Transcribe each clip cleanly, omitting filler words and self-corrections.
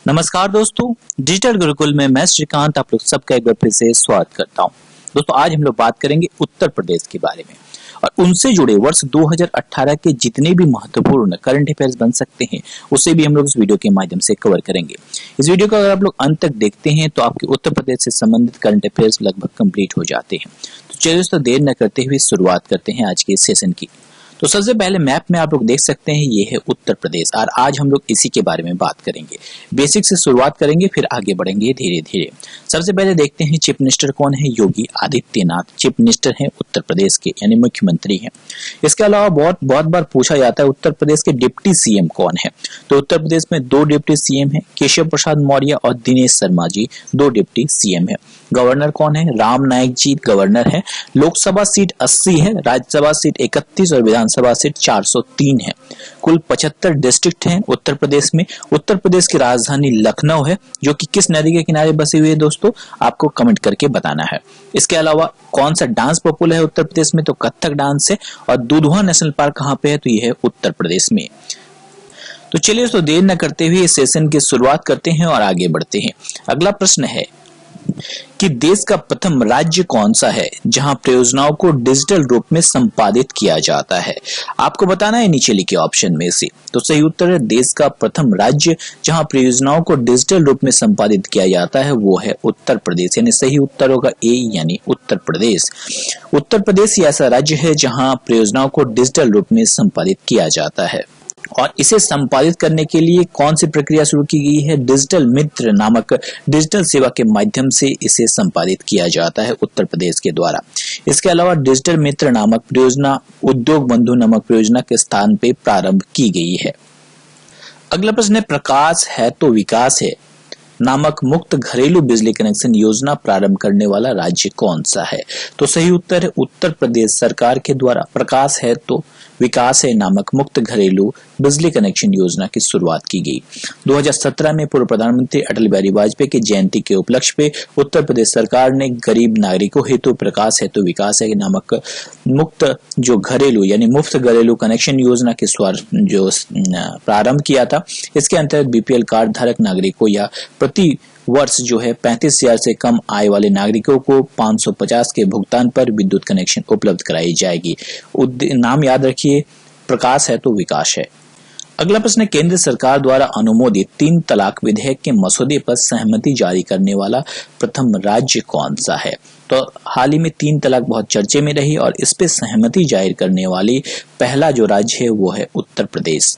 नमस्कार दोस्तों, डिजिटल गुरुकुल में मैं श्रीकांत आप लोग सबका एक बार फिर से स्वागत करता हूं। दोस्तों आज हम लोग बात करेंगे उत्तर प्रदेश के बारे में और उनसे जुड़े वर्ष 2018 के जितने भी महत्वपूर्ण करंट अफेयर्स बन सकते हैं उसे भी हम लोग इस वीडियो के माध्यम से कवर करेंगे। इस वीडियो को अगर आप लोग अंत तक देखते हैं तो आपके उत्तर प्रदेश से संबंधित करंट अफेयर्स लगभग कंप्लीट हो जाते हैं। तो चलिए दोस्तों देर न करते हुए शुरुआत करते हैं आज के सेशन की। तो सबसे पहले मैप में आप लोग देख सकते हैं ये है उत्तर प्रदेश और आज हम लोग इसी के बारे में बात करेंगे। बेसिक से शुरुआत करेंगे फिर आगे बढ़ेंगे धीरे धीरे। सबसे पहले देखते हैं चीफ मिनिस्टर कौन है। योगी आदित्यनाथ चीफ मिनिस्टर हैं उत्तर प्रदेश के यानी मुख्यमंत्री हैं। इसके अलावा बहुत बार पूछा जाता है उत्तर प्रदेश के डिप्टी सीएम कौन है। तो उत्तर प्रदेश में दो डिप्टी सीएम है, केशव प्रसाद मौर्य और दिनेश शर्मा जी दो डिप्टी सीएम है। गवर्नर कौन है? राम नाईक जी गवर्नर है। लोकसभा सीट 80 है, राज्यसभा सीट 31 और विधानसभा सीट 403 है। कुल 75 डिस्ट्रिक्ट हैं उत्तर प्रदेश में। उत्तर प्रदेश की राजधानी लखनऊ है जो कि किस नदी के किनारे बसी हुई है दोस्तों आपको कमेंट करके बताना है। इसके अलावा कौन सा डांस पॉपुलर है उत्तर प्रदेश में? तो कथक डांस है। और दुधवा नेशनल पार्क कहाँ पे है? तो ये है उत्तर प्रदेश में। तो चलिए दोस्तों देर न करते हुए इस सेशन की शुरुआत करते हैं और आगे बढ़ते हैं। अगला प्रश्न है कि देश का प्रथम राज्य कौन सा है जहां परियोजनाओं को डिजिटल रूप में संपादित किया जाता है? आपको बताना है नीचे लिखे ऑप्शन में से। तो सही उत्तर है देश का प्रथम राज्य जहां परियोजनाओं को डिजिटल रूप में संपादित किया जाता है वो है उत्तर प्रदेश। यानी सही उत्तर होगा ए यानी उत्तर प्रदेश। उत्तर प्रदेश ऐसा राज्य है जहां परियोजनाओं को डिजिटल रूप में संपादित किया जाता है और इसे संपादित करने के लिए कौन सी प्रक्रिया शुरू की गई है? डिजिटल मित्र नामक डिजिटल सेवा के माध्यम से इसे संपादित किया जाता है उत्तर प्रदेश के द्वारा। इसके अलावा डिजिटल मित्र नामक परियोजना उद्योग बंधु नामक परियोजना के स्थान पे प्रारंभ की गई है। अगला प्रश्न है प्रकाश है तो विकास है नामक मुफ्त घरेलू बिजली कनेक्शन योजना प्रारंभ करने वाला राज्य कौन सा है? तो सही उत्तर है उत्तर प्रदेश सरकार के द्वारा प्रकाश है तो विकास है नामक मुफ्त घरेलू बिजली कनेक्शन योजना की शुरुआत की गई। 2017 में पूर्व प्रधानमंत्री अटल बिहारी वाजपेयी की जयंती के उपलक्ष्य पे उत्तर प्रदेश सरकार ने गरीब नागरिकों हेतु प्रकाश हेतु विकास है नामक मुफ्त जो घरेलू यानी मुफ्त घरेलू कनेक्शन योजना के जो प्रारंभ किया था। इसके अंतर्गत बीपीएल कार्ड धारक नागरिकों या प्रति वर्ष जो है 35,000 से कम आय वाले नागरिकों को 550 के भुगतान पर विद्युत कनेक्शन उपलब्ध कराई जाएगी। नाम याद रखिए प्रकाश है तो विकास है। अगला प्रश्न केंद्र सरकार द्वारा अनुमोदित 3 तलाक विधेयक के मसौदे पर सहमति जारी करने वाला प्रथम राज्य कौन सा है? तो हाल ही में 3 तलाक बहुत चर्चे में रही और इस पे सहमति जाहिर करने वाली पहला जो राज्य है वो है उत्तर प्रदेश।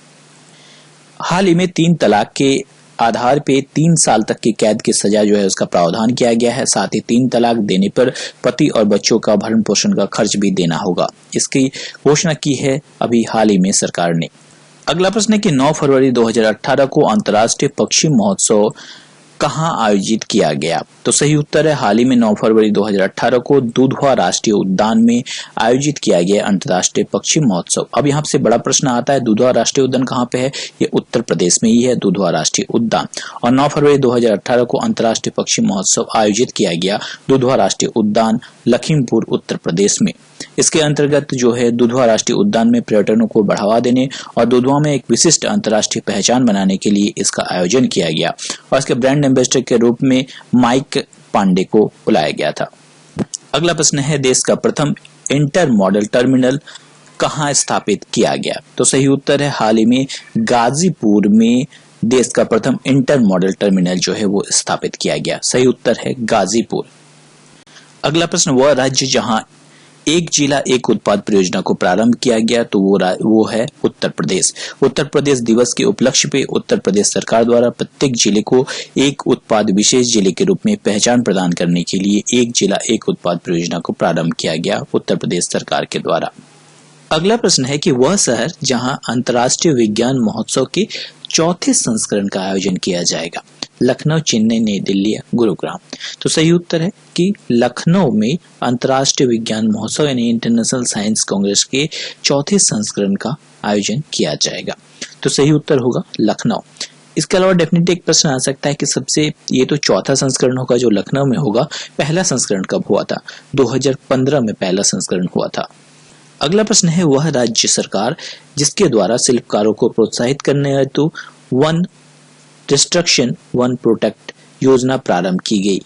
हाल ही में 3 तलाक के आधार पे 3 साल तक की कैद की सजा जो है उसका प्रावधान किया गया है। साथ ही 3 तलाक देने पर पति और बच्चों का भरण पोषण का खर्च भी देना होगा। इसकी घोषणा की है अभी हाल ही में सरकार ने। अगला प्रश्न है कि 9 फरवरी 2018 को अंतर्राष्ट्रीय पक्षी महोत्सव कहां आयोजित किया गया? तो सही उत्तर है हाल ही में 9 फरवरी 2018 को दुधवा राष्ट्रीय उद्यान में आयोजित किया गया अंतर्राष्ट्रीय पक्षी महोत्सव। अब यहाँ से बड़ा प्रश्न आता है दुधवा राष्ट्रीय उद्यान कहाँ पे है? ये उत्तर प्रदेश में ही है दुधवा राष्ट्रीय उद्यान। और 9 फरवरी 2018 को अंतर्राष्ट्रीय पक्षी महोत्सव आयोजित किया गया दुधवा राष्ट्रीय उद्यान लखीमपुर उत्तर प्रदेश में। इसके अंतर्गत जो है दुधवा राष्ट्रीय उद्यान में पर्यटनों को बढ़ावा देने और दुधवा में एक विशिष्ट अंतर्राष्ट्रीय पहचान बनाने के लिए इसका आयोजन किया गया और इसके ब्रांड एम्बेसडर के रूप में माइक पांडे को बुलाया गया था। अगला प्रश्न है देश का प्रथम इंटर मॉडल टर्मिनल कहां स्थापित किया गया? तो सही उत्तर है हाल ही में गाजीपुर में देश का प्रथम इंटर मॉडल टर्मिनल जो है वो स्थापित किया गया। सही उत्तर है गाजीपुर। अगला प्रश्न वह राज्य जहां एक जिला एक उत्पाद परियोजना को प्रारंभ किया गया तो वो है उत्तर प्रदेश। उत्तर प्रदेश दिवस के उपलक्ष्य पे उत्तर प्रदेश सरकार द्वारा प्रत्येक जिले को एक उत्पाद विशेष जिले के रूप में पहचान प्रदान करने के लिए एक जिला एक उत्पाद परियोजना को प्रारंभ किया गया उत्तर प्रदेश सरकार के द्वारा। अगला प्रश्न है कि वह शहर जहां अंतर्राष्ट्रीय विज्ञान महोत्सव के 4थे संस्करण का आयोजन किया जाएगा? लखनऊ, चेन्नई, नई दिल्ली या गुरुग्राम? तो सही उत्तर है कि लखनऊ में अंतर्राष्ट्रीय विज्ञान महोत्सव यानी इंटरनेशनल साइंस कांग्रेस के 4थे संस्करण का आयोजन किया जाएगा। तो सही उत्तर होगा लखनऊ। इसके अलावा डेफिनेटली एक प्रश्न आ सकता है कि सबसे ये तो 4था संस्करण होगा जो लखनऊ में होगा, पहला संस्करण कब हुआ था? 2015 में पहला संस्करण हुआ था। अगला प्रश्न है वह राज्य सरकार जिसके द्वारा शिल्पकारों को प्रोत्साहित करने हेतु वन डिस्ट्रक्शन वन प्रोटेक्ट योजना प्रारंभ की गई।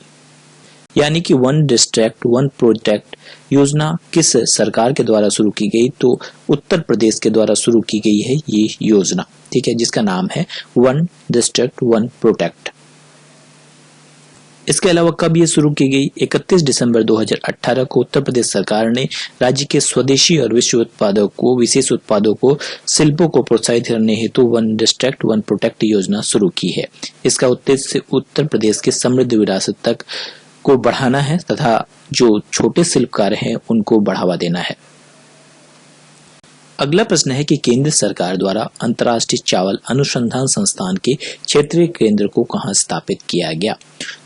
यानी कि वन डिस्ट्रैक्ट वन प्रोटेक्ट योजना किस सरकार के द्वारा शुरू की गई? तो उत्तर प्रदेश के द्वारा शुरू की गई है ये योजना, ठीक है, जिसका नाम है वन डिस्ट्रैक्ट वन प्रोटेक्ट। इसके अलावा कब ये शुरू की गई? 31 दिसंबर 2018 को उत्तर प्रदेश सरकार ने राज्य के स्वदेशी और विश्व उत्पादों को, विशेष उत्पादों को, शिल्पों को प्रोत्साहित करने हेतु वन डिस्ट्रैक्ट वन प्रोटेक्ट योजना शुरू की है। इसका उद्देश्य उत्तर प्रदेश की समृद्ध विरासत तक को बढ़ाना है तथा जो छोटे शिल्पकार हैं उनको बढ़ावा देना है। अगला प्रश्न है कि केंद्र सरकार द्वारा अंतर्राष्ट्रीय चावल अनुसंधान संस्थान के क्षेत्रीय केंद्र को कहां स्थापित किया गया?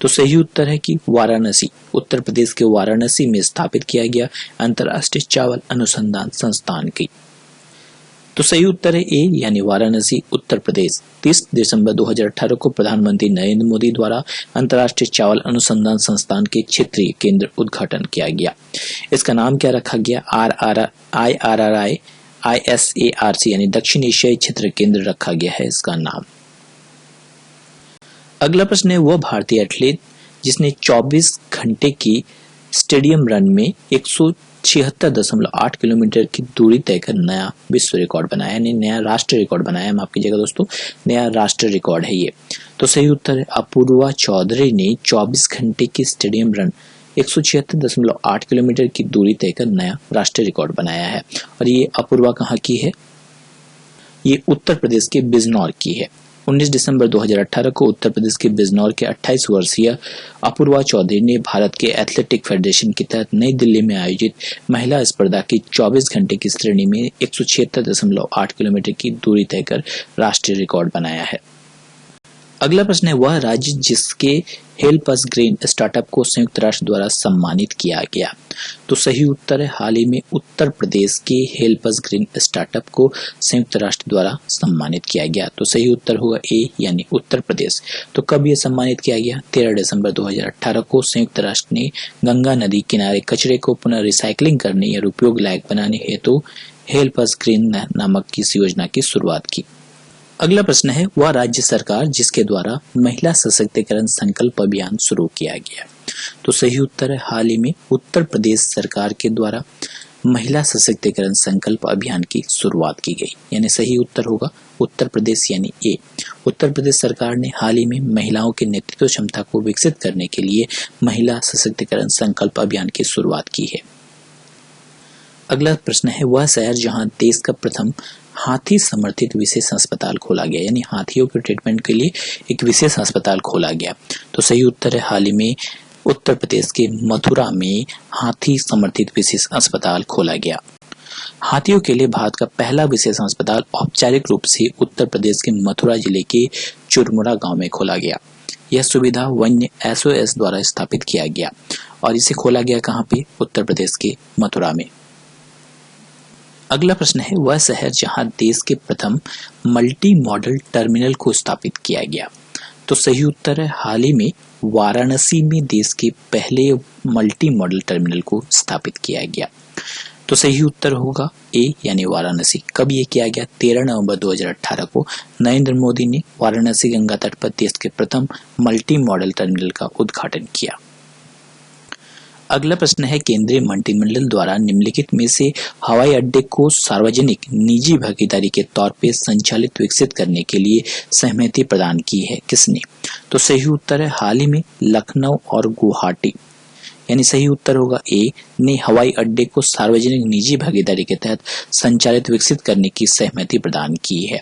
तो सही उत्तर है कि वाराणसी, उत्तर प्रदेश के वाराणसी में स्थापित किया गया अंतर्राष्ट्रीय चावल अनुसंधान संस्थान की। तो सही उत्तर है ए यानी वाराणसी, उत्तर प्रदेश। 30 दिसंबर 2018 को प्रधानमंत्री नरेंद्र मोदी द्वारा अंतर्राष्ट्रीय चावल अनुसंधान संस्थान के क्षेत्रीय केंद्र उद्घाटन किया गया। इसका नाम क्या रखा गया? ISARC यानी दक्षिण एशियाई क्षेत्र केंद्र रखा गया है इसका नाम। अगला प्रश्न है वह भारतीय एथलीट जिसने 24 घंटे की स्टेडियम रन में 176.8 किलोमीटर की दूरी तय कर नया विश्व रिकॉर्ड बनाया, यानी नया राष्ट्रीय रिकॉर्ड बनाया। माफ कीजिएगा दोस्तों, नया राष्ट्रीय रिकॉर्ड है ये। तो सही उत्तर है अपूर्वा चौधरी ने 24 घंटे की स्टेडियम रन 176.8 किलोमीटर की दूरी तय कर नया राष्ट्रीय रिकॉर्ड बनाया है। और ये अपूर्वा कहाँ की है? ये उत्तर प्रदेश के बिजनौर की है। 19 दिसंबर 2018 को उत्तर प्रदेश के बिजनौर के 28 वर्षीय अपूर्वा चौधरी ने भारत के एथलेटिक फेडरेशन के तहत नई दिल्ली में आयोजित महिला स्पर्धा की 24 घंटे की श्रेणी में 176.8 किलोमीटर की दूरी तय कर राष्ट्रीय रिकॉर्ड बनाया है। अगला प्रश्न है वह राज्य जिसके हेल्प अस ग्रीन स्टार्टअप को संयुक्त राष्ट्र द्वारा सम्मानित किया गया। तो सही उत्तर है हाल ही में उत्तर प्रदेश के हेल्प अस ग्रीन स्टार्टअप को संयुक्त राष्ट्र द्वारा सम्मानित किया गया। तो सही उत्तर होगा ए यानी उत्तर प्रदेश। तो कब यह सम्मानित किया गया? 13 दिसंबर 2018 को संयुक्त राष्ट्र ने गंगा नदी किनारे कचरे को पुनः रिसाइकलिंग करने या उपयोग लायक बनाने हेतु हेल्प अस ग्रीन नामक इस योजना की शुरुआत की। अगला प्रश्न है वह राज्य सरकार जिसके द्वारा महिला सशक्तिकरण संकल्प अभियान शुरू किया गया। तो सही उत्तर है हाल ही में उत्तर प्रदेश सरकार के द्वारा महिला सशक्तिकरण संकल्प अभियान की शुरुआत की गई, यानी सही उत्तर होगा उत्तर प्रदेश यानी ए। उत्तर प्रदेश सरकार ने हाल ही में महिलाओं के नेतृत्व क्षमता को विकसित करने के लिए महिला सशक्तिकरण संकल्प अभियान की शुरुआत की है। अगला प्रश्न है वह शहर जहां देश का प्रथम हाथी समर्थित विशेष अस्पताल खोला गया, यानी हाथियों के ट्रीटमेंट के लिए एक विशेष अस्पताल खोला गया। तो सही उत्तर है हाल ही में उत्तर प्रदेश के मथुरा में हाथी समर्थित विशेष अस्पताल खोला गया। हाथियों के लिए भारत का पहला विशेष अस्पताल औपचारिक रूप से उत्तर प्रदेश के मथुरा जिले के चुरमुरा गांव में खोला गया। यह सुविधा वन्य SOS द्वारा स्थापित किया गया और इसे खोला गया कहाँ पे? उत्तर प्रदेश के मथुरा में। अगला प्रश्न है वह शहर जहां देश के प्रथम मल्टी मॉडल टर्मिनल को स्थापित किया गया। तो सही उत्तर है हाल ही में वाराणसी में देश के पहले मल्टी मॉडल टर्मिनल को स्थापित किया गया। तो सही उत्तर होगा ए यानी वाराणसी। कब ये किया गया? 13 नवंबर 2018 को नरेंद्र मोदी ने वाराणसी गंगा तट पर देश के प्रथम मल्टी मॉडल टर्मिनल का उद्घाटन किया। अगला प्रश्न है केंद्रीय मंत्रिमंडल द्वारा निम्नलिखित में से हवाई अड्डे को सार्वजनिक निजी भागीदारी के तौर पे संचालित विकसित करने के लिए सहमति प्रदान की है किसने? तो सही उत्तर है हाल ही में लखनऊ और गुवाहाटी, यानी सही उत्तर होगा ए ने हवाई अड्डे को सार्वजनिक निजी भागीदारी के तहत संचालित विकसित करने की सहमति प्रदान की है।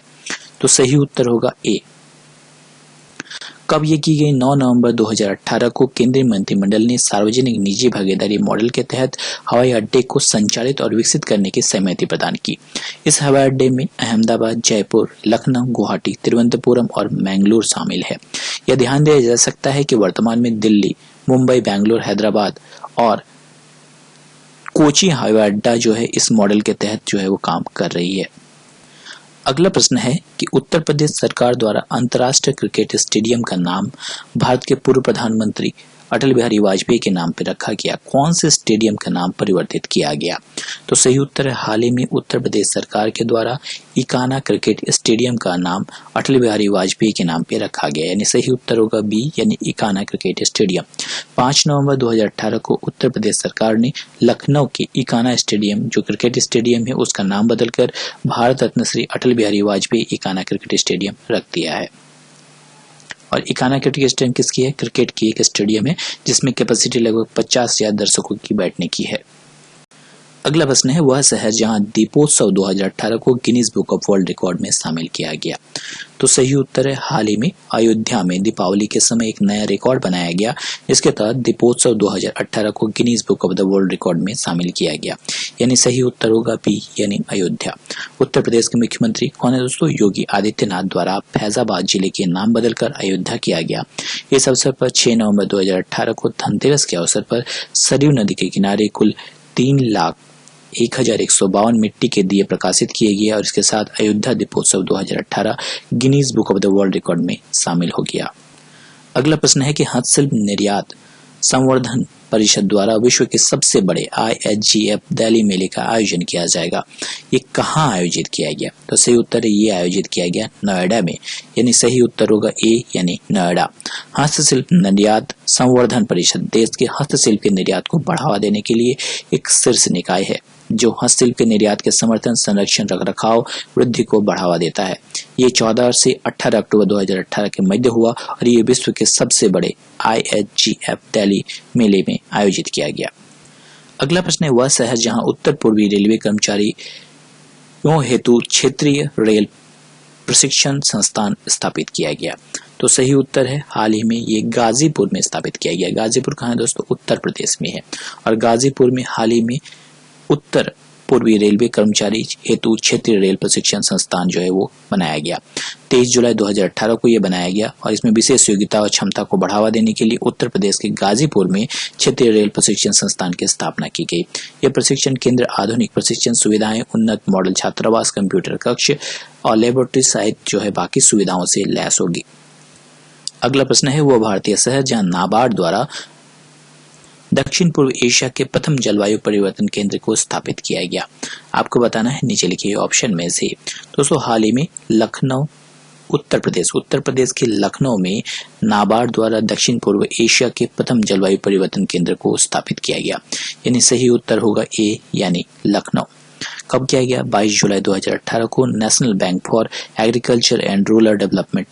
तो सही उत्तर होगा ए। कब ये की गई? 9 नवंबर 2018 को केंद्रीय मंत्रिमंडल ने सार्वजनिक निजी भागीदारी मॉडल के तहत हवाई अड्डे को संचालित और विकसित करने की सहमति प्रदान की। इस हवाई अड्डे में अहमदाबाद, जयपुर, लखनऊ, गुवाहाटी, तिरुवनंतपुरम और मैंगलोर शामिल है। यह ध्यान दिया जा सकता है कि वर्तमान में दिल्ली, मुंबई, बैंगलोर, हैदराबाद और कोची हवाई अड्डा जो है इस मॉडल के तहत जो है वो काम कर रही है। अगला प्रश्न है कि उत्तर प्रदेश सरकार द्वारा अंतर्राष्ट्रीय क्रिकेट स्टेडियम का नाम भारत के पूर्व प्रधानमंत्री अटल बिहारी वाजपेयी के नाम पर रखा गया? कौन से स्टेडियम का नाम परिवर्तित किया गया? तो सही उत्तर है हाल ही में उत्तर प्रदेश सरकार के द्वारा इकाना क्रिकेट स्टेडियम का नाम अटल बिहारी वाजपेयी के नाम पे रखा गया, यानी सही उत्तर होगा बी, यानी इकाना क्रिकेट स्टेडियम। 5 नवंबर 2018 को उत्तर प्रदेश सरकार ने लखनऊ के इकाना स्टेडियम, जो क्रिकेट स्टेडियम है, उसका नाम बदलकर भारत रत्न श्री अटल बिहारी वाजपेयी इकाना क्रिकेट स्टेडियम रख दिया है। और इकाना क्रिकेट स्टेडियम किसकी है? क्रिकेट की एक स्टेडियम है जिसमें कैपेसिटी लगभग 50,000 दर्शकों की बैठने की है। अगला प्रश्न है वह शहर जहां दीपोत्सव 2018 को Guinness book of world record में शामिल किया गया? तो सही उत्तर है हाल ही में अयोध्या में दीपावली के समय एक नया रिकॉर्ड बनाया गया, जिसके तहत दीपोत्सव 2018 को Guinness book of the world record में शामिल किया गया, यानी सही उत्तर होगा बी, यानी अयोध्या। उत्तर प्रदेश के मुख्यमंत्री कौन है दोस्तों? योगी आदित्यनाथ द्वारा फैजाबाद जिले के नाम बदलकर अयोध्या किया गया। इस अवसर पर 6 नवंबर 2018 को धनतेरस के अवसर पर सरयू नदी के किनारे कुल 3,01,152 मिट्टी के दिए प्रकाशित किए गए और इसके साथ अयोध्या दीपोत्सव 2018 Guinness book of the world record में शामिल हो गया। अगला प्रश्न है कि हस्तशिल्प निर्यात संवर्धन परिषद द्वारा विश्व के सबसे बड़े IHGF दिल्ली मेले का आयोजन किया जाएगा। ये कहाँ आयोजित किया गया? तो सही उत्तर है ये आयोजित किया गया नोएडा में, यानी सही उत्तर होगा ए, यानी नोएडा। हस्तशिल्प निर्यात संवर्धन परिषद देश के हस्तशिल्प के निर्यात को बढ़ावा देने के लिए एक शीर्ष निकाय है जो हस्तशिल्प के निर्यात के समर्थन, संरक्षण, रखरखाव, वृद्धि को बढ़ावा देता है। ये 14 से 18 अक्टूबर 2018 के मध्य हुआ और ये विश्व के सबसे बड़े IHGF दिल्ली मेले में आयोजित किया गया। अगला प्रश्न है वह शहर जहां उत्तर पूर्वी रेलवे कर्मचारियों हेतु क्षेत्रीय रेल प्रशिक्षण संस्थान स्थापित किया गया? तो सही उत्तर है हाल ही में ये गाजीपुर में स्थापित किया गया। गाजीपुर कहाँ है दोस्तों? उत्तर प्रदेश में है। और गाजीपुर में हाल ही में उत्तर पूर्वी रेलवे कर्मचारी हेतु क्षेत्रीय रेल प्रशिक्षण संस्थान जो है वो बनाया गया। 23 जुलाई 2018 को यह बनाया गया और इसमें विशेष योग्यता और क्षमता को बढ़ावा देने के लिए उत्तर प्रदेश के गाजीपुर में क्षेत्रीय रेल प्रशिक्षण संस्थान की स्थापना की गई। यह प्रशिक्षण केंद्र आधुनिक प्रशिक्षण सुविधाएं, उन्नत मॉडल छात्रावास, कंप्यूटर कक्ष और लेबोरेटरी सहित जो है बाकी सुविधाओं से लैस होगी। अगला प्रश्न है वह भारतीय शहर जहां नाबार्ड द्वारा दक्षिण पूर्व एशिया के प्रथम जलवायु परिवर्तन केंद्र को स्थापित किया गया? आपको बताना है नीचे लिखे ऑप्शन में से। दोस्तों हाल ही में लखनऊ उत्तर प्रदेश के लखनऊ में नाबार्ड द्वारा दक्षिण पूर्व एशिया के प्रथम जलवायु परिवर्तन केंद्र को स्थापित किया गया, यानी सही उत्तर होगा ए, यानी लखनऊ। कब किया गया? 22 जुलाई 2018 को national bank for agriculture and rural development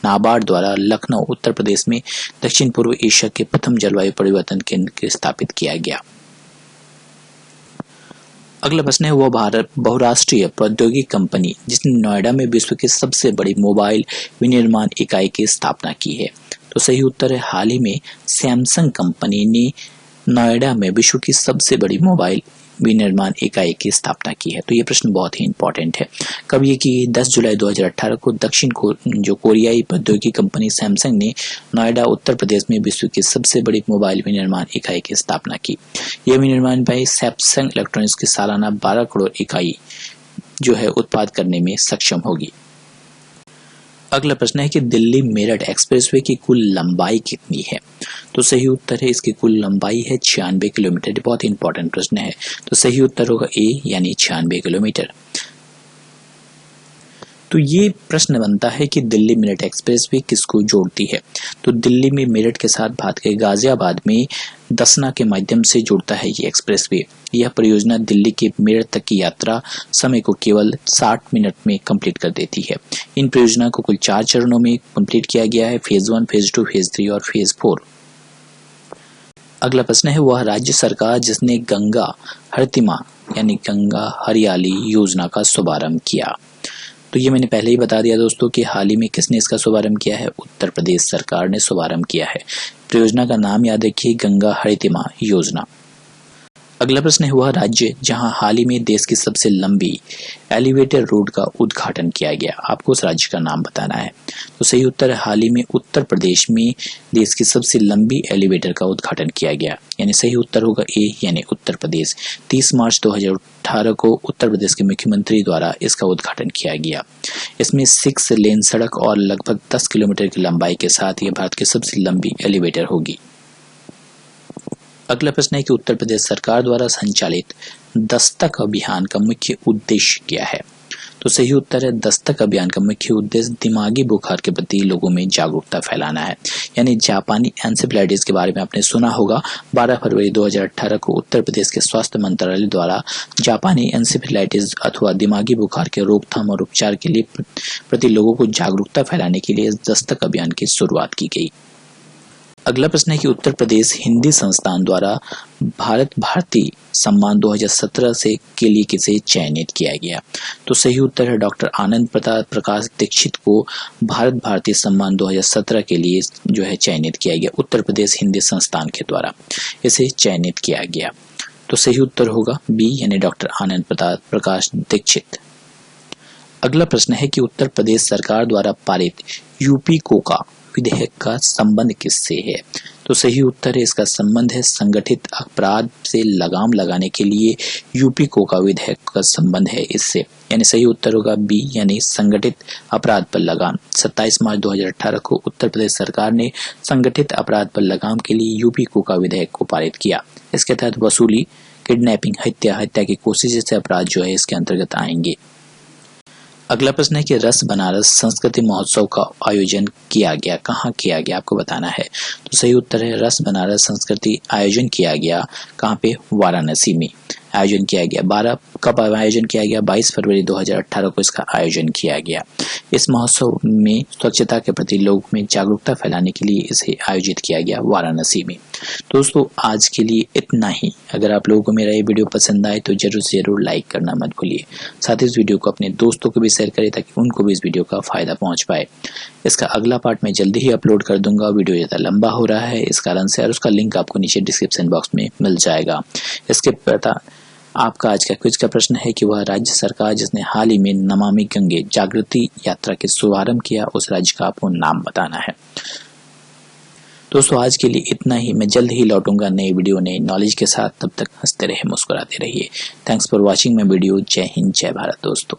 NABARD द्वारा लखनऊ उत्तर प्रदेश में दक्षिण पूर्व एशिया के प्रथम जलवायु परिवर्तन केंद्र को स्थापित किया गया। अगला प्रश्न है वह भारत बहुराष्ट्रीय प्रौद्योगिकी कंपनी जिसने नोएडा में विश्व की सबसे बड़ी मोबाइल विनिर्माण इकाई की स्थापना की है? तो सही उत्तर है हाल ही में सैमसंग कंपनी ने नोएडा में विश्व की सबसे बड़ी मोबाइल विनिर्माण इकाई की स्थापना की है। तो ये प्रश्न बहुत ही इंपॉर्टेंट है। कब ये की? 10 जुलाई 2018 को दक्षिण कोरियाई प्रौद्योगिकी कंपनी सैमसंग ने नोएडा उत्तर प्रदेश में विश्व की सबसे बड़ी मोबाइल विनिर्माण इकाई की स्थापना की। यह विनिर्माण इकाई सैमसंग इलेक्ट्रॉनिक्स की सालाना 12 करोड़ इकाई जो है उत्पाद करने में सक्षम होगी। अगला प्रश्न है कि दिल्ली मेरठ एक्सप्रेसवे की कुल लंबाई कितनी है? तो सही उत्तर है इसकी कुल लंबाई है 96 किलोमीटर। बहुत ही इंपॉर्टेंट प्रश्न है। तो सही उत्तर होगा ए, यानी 96 किलोमीटर। तो ये प्रश्न बनता है कि दिल्ली मेरठ एक्सप्रेसवे किसको जोड़ती है? तो दिल्ली में मेरठ के साथ भारत के गाजियाबाद में दसना के माध्यम से जुड़ता है ये एक्सप्रेसवे। यह परियोजना दिल्ली के मेरठ तक की यात्रा समय को केवल 60 मिनट में कंप्लीट कर देती है। इन परियोजना को कुल 4 चरणों में कंप्लीट किया गया है, फेज 1, फेज 2, फेज 3 और फेज 4। अगला प्रश्न है वह राज्य सरकार जिसने गंगा हरितिमा यानी गंगा हरियाली योजना का शुभारंभ किया? तो ये मैंने पहले ही बता दिया दोस्तों कि हाल ही में किसने इसका शुभारंभ किया है? उत्तर प्रदेश सरकार ने शुभारंभ किया है। परियोजना का नाम याद रखिए, गंगा हरितिमा योजना। अगला प्रश्न है वह राज्य जहां हाल ही में देश की सबसे लंबी एलिवेटेड रोड का उद्घाटन किया गया। आपको उस राज्य का नाम बताना है। तो सही उत्तर है हाल ही में उत्तर प्रदेश में देश की सबसे लंबी एलिवेटर का उद्घाटन किया गया, यानी सही उत्तर होगा ए, यानी उत्तर प्रदेश। 30 मार्च 2018 को उत्तर प्रदेश के मुख्यमंत्री द्वारा इसका उद्घाटन किया गया। इसमें 6 लेन सड़क और लगभग 10 किलोमीटर की लंबाई के साथ यह भारत की सबसे लंबी एलिवेटर होगी। अगला प्रश्न है कि उत्तर प्रदेश सरकार द्वारा संचालित दस्तक अभियान का मुख्य उद्देश्य क्या है? तो सही उत्तर है दस्तक अभियान का मुख्य उद्देश्य दिमागी बुखार के प्रति लोगों में जागरूकता फैलाना है। यानी जापानी एन्सेफेलाइटिस के बारे में आपने सुना होगा। 12 फरवरी 2018 को उत्तर प्रदेश के स्वास्थ्य मंत्रालय द्वारा जापानी एन्सेफेलाइटिस अथवा दिमागी बुखार के रोकथाम और उपचार के लिए प्रति लोगों को जागरूकता फैलाने के लिए इस दस्तक अभियान की शुरुआत की गई। अगला प्रश्न है कि उत्तर प्रदेश हिंदी संस्थान द्वारा भारत भारती सम्मान 2017 से के लिए किसे चयनित किया गया? तो सही उत्तर है डॉक्टर आनंद प्रकाश दीक्षित को भारत भारती सम्मान 2017 के लिए जो है चयनित किया गया। उत्तर प्रदेश हिंदी संस्थान के द्वारा इसे चयनित किया गया। तो सही उत्तर होगा बी यानी डॉक्टर आनंद प्रकाश दीक्षित। अगला प्रश्न है कि उत्तर प्रदेश सरकार द्वारा पारित यूपी कोका विधेयक का संबंध किससे है? तो सही उत्तर है इसका संबंध है संगठित अपराध से लगाम लगाने के लिए यूपी कोका विधेयक का संबंध है इससे। यानी सही उत्तर होगा बी यानी संगठित अपराध पर लगाम। 27 मार्च 2018 को उत्तर प्रदेश सरकार ने संगठित अपराध पर लगाम के लिए यूपी कोका विधेयक को पारित किया। इसके तहत वसूली, किडनैपिंग, हत्या की कोशिश जैसे अपराध जो है इसके अंतर्गत आएंगे। अगला प्रश्न है कि रस बनारस संस्कृति महोत्सव का आयोजन किया गया, कहाँ किया गया आपको बताना है। तो सही उत्तर है रस बनारस संस्कृति आयोजन किया गया कहाँ पे? वाराणसी में आयोजन किया गया। कब आयोजन किया गया? 22 फरवरी 2018 को इसका आयोजन किया गया। इस महोत्सव में स्वच्छता के प्रति लोगों में जागरूकता फैलाने के लिए इसे आयोजित किया गया वाराणसी में। दोस्तों आज के लिए इतना ही। अगर आप लोगों को मेरा ये वीडियो पसंद आए तो जरूर से जरूर लाइक करना मत भूलिए। साथ ही इस वीडियो को अपने दोस्तों को भी शेयर करें ताकि उनको भी इस वीडियो का फायदा पहुंच पाए। इसका अगला पार्ट मैं जल्दी ही अपलोड कर दूंगा। वीडियो ज्यादा लंबा हो रहा है इस कारण से, और उसका लिंक आपको नीचे डिस्क्रिप्शन बॉक्स में मिल जाएगा। इसके पता आपका आज का क्विज का प्रश्न है कि वह राज्य सरकार जिसने हाल ही में नमामि गंगे जागृति यात्रा के शुभारंभ किया उस राज्य का आपको नाम बताना है। दोस्तों आज के लिए इतना ही। मैं जल्द ही लौटूंगा नए वीडियो नए नॉलेज के साथ। तब तक हंसते रहे, मुस्कुराते रहिए। Thanks for watching my video. जय हिंद, जय भारत दोस्तों।